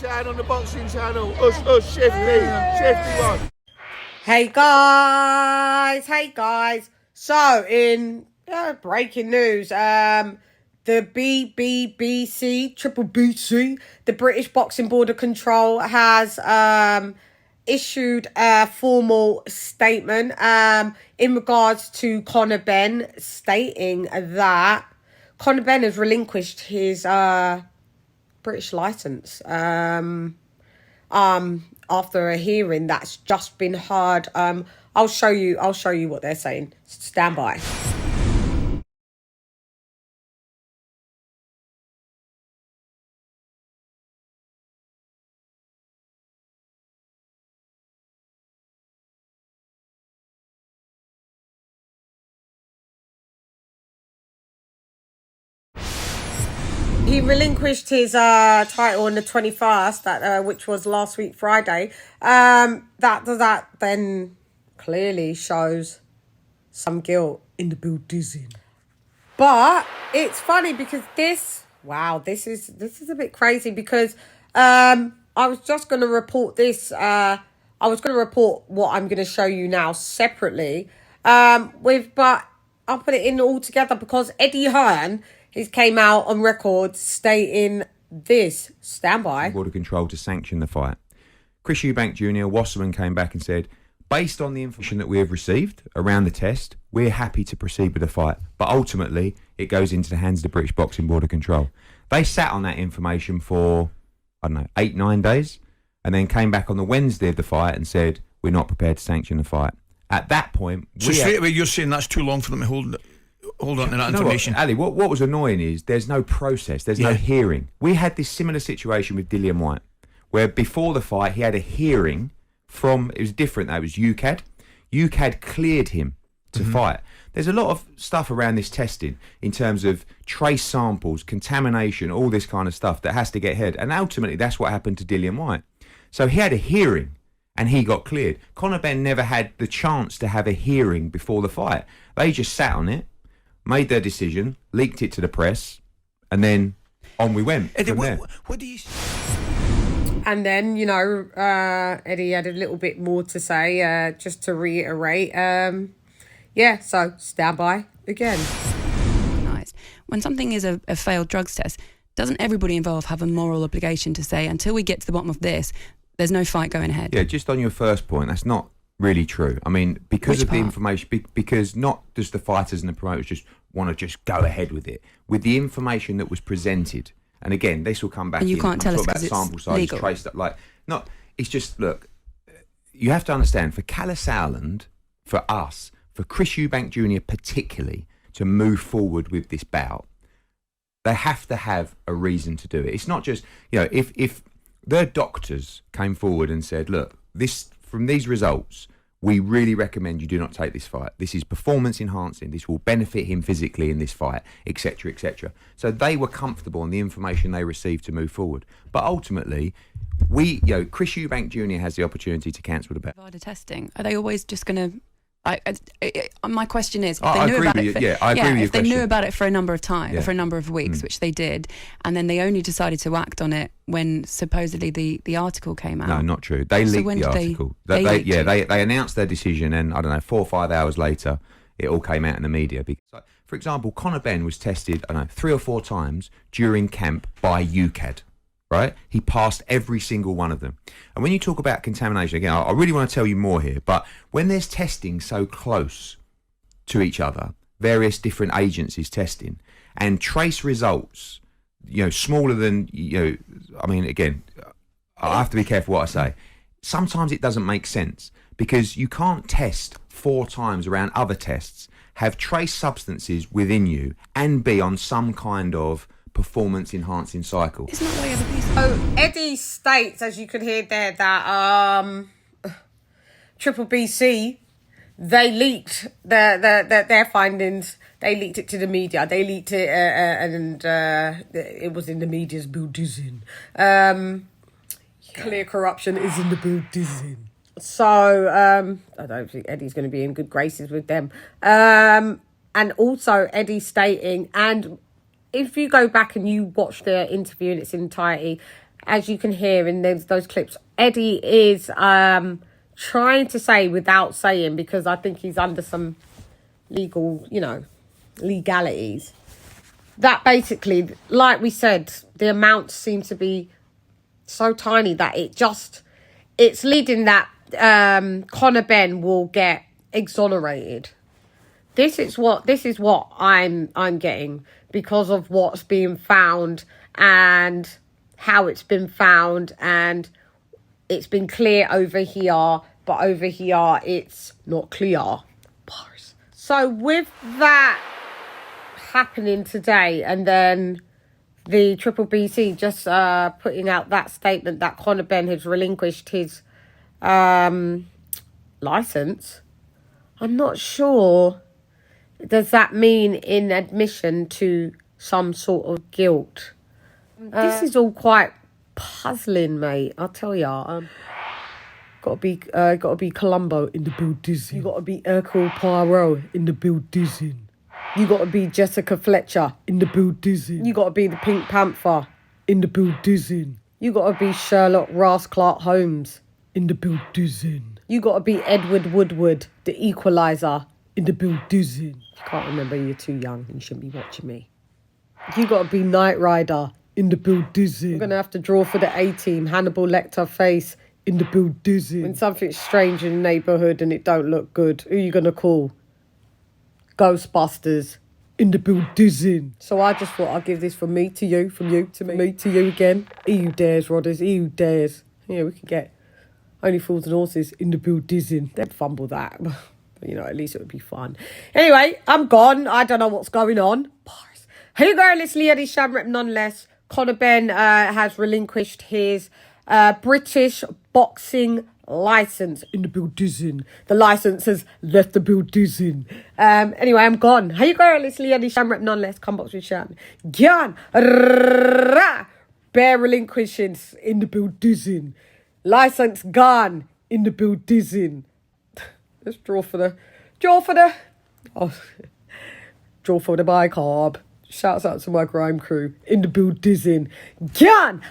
LadyChann on the boxing channel. Shifty one. Hey guys. So in breaking news, the Triple BC, the British Boxing Board of Control has issued a formal statement in regards to Conor Benn, stating that Conor Benn has relinquished his British license after a hearing that's just been heard. I'll show you what they're saying. Stand by. He relinquished his title on the 21st, which was last week Friday. That then clearly shows some guilt in the building. But it's funny because this is a bit crazy, because I was just going to report this. I was going to report what I'm going to show you now separately. But I'll put it in all together because Eddie Hearn, he came out on record stating this. Stand by. Board of Control to sanction the fight. Chris Eubank Jr., Wasserman came back and said, based on the information that we have received around the test, we're happy to proceed with the fight. But ultimately, it goes into the hands of the British Boxing Board of Control. They sat on that information for, 8-9 days, and then came back on the Wednesday of the fight and said, we're not prepared to sanction the fight. At that point... So straight away you're saying that's too long for them to hold on to that information? Ali, what was annoying is there's no process, there's no hearing. We had this similar situation with Dillian Whyte, where before the fight he had a hearing from, it was different, that was UCAD. UCAD cleared him to fight. There's a lot of stuff around this testing in terms of trace samples, contamination, all this kind of stuff that has to get heard. And ultimately that's what happened to Dillian Whyte. So he had a hearing and he got cleared. Conor Benn never had the chance to have a hearing before the fight. They just sat on it, made their decision, leaked it to the press, and then on we went. Eddie, what do you... And then, Eddie had a little bit more to say, just to reiterate. So stand by again. Nice. When something is a failed drugs test, doesn't everybody involved have a moral obligation to say, until we get to the bottom of this, there's no fight going ahead? Yeah, just on your first point, that's not really true. I mean, because Which of part? the information, because not just the fighters and the promoters just want to just go ahead with it. With the information that was presented, and again, this will come back. And you in, can't tell us about 'cause it's sample size, legal. trace that, it's just, look, you have to understand, for Kalle Sauerland, for us, for Chris Eubank Jr. particularly, to move forward with this bout, they have to have a reason to do it. It's not just, if their doctors came forward and said, look, from these results, we really recommend you do not take this fight. This is performance enhancing. This will benefit him physically in this fight, etc., etc. So they were comfortable in the information they received to move forward. But ultimately, Chris Eubank Jr. has the opportunity to cancel the bet. Provider testing, are they always just going to... my question is, if I they knew agree about with it, you. Yeah, I agree with your if they knew question. about it for a number of times, for a number of weeks, which they did, and then they only decided to act on it when supposedly the article came out. No, not true. They leaked the article. They announced their decision, and 4 or 5 hours later, it all came out in the media. Because, for example, Conor Benn was tested, 3 or 4 times during camp by UCAD. Right? He passed every single one of them. And when you talk about contamination, again, I really want to tell you more here, but when there's testing so close to each other, various different agencies testing, and trace results, smaller than, again, I have to be careful what I say. Sometimes it doesn't make sense, because you can't test 4 times around other tests, have trace substances within you, and be on some kind of performance enhancing cycle. Isn't that way other people? So Eddie states, as you could hear there, that Triple BC, they leaked their findings. They leaked it to the media. They leaked it, and it was in the media's building. Clear corruption is in the building. So I don't think Eddie's going to be in good graces with them. And also Eddie stating, and if you go back and you watch the interview in its entirety, as you can hear in those clips, Eddie is trying to say without saying, because I think he's under some legal, legalities, that basically, like we said, the amounts seem to be so tiny that it's leading that Conor Benn will get exonerated. This is what I'm getting, because of what's being found and how it's been found, and it's been clear over here, but over here it's not clear. So with that happening today, and then the Triple BC just putting out that statement that Conor Benn has relinquished his license, I'm not sure. Does that mean in admission to some sort of guilt? This is all quite puzzling, mate. I'll tell ya. Gotta be Columbo in the building. You gotta be Hercule Poirot in the building. You gotta be Jessica Fletcher in the building. You gotta be the Pink Panther in the building. You gotta be Sherlock Ross Clark Holmes in the building. You gotta be Edward Woodward, the Equalizer, in the building. If you can't remember, you're too young and you shouldn't be watching me. You gotta be Knight Rider in the building. You're gonna have to draw for the A-team, Hannibal Lecter face in the building. When something's strange in the neighbourhood and it don't look good, who are you gonna call? Ghostbusters in the building. So I just thought I'd give this from me to you, from you to me to you again. EU dares, Rodders, EU dares. Yeah, we can get Only Fools and Horses in the building. They'd fumble that. But, at least it would be fun. Anyway, I'm gone. I don't know what's going on. Hey girl, it's LadyChann rep nonetheless. Conor Benn has relinquished his British boxing license in the building. The license has left the building. Anyway, I'm gone. Hey girl, it's LadyChann rep nonetheless. Come box with Shan. Gone. Bear relinquishes in the building. License gone in the building. Let's draw for the bicarb. Shouts out to my grime crew in the building. Gone.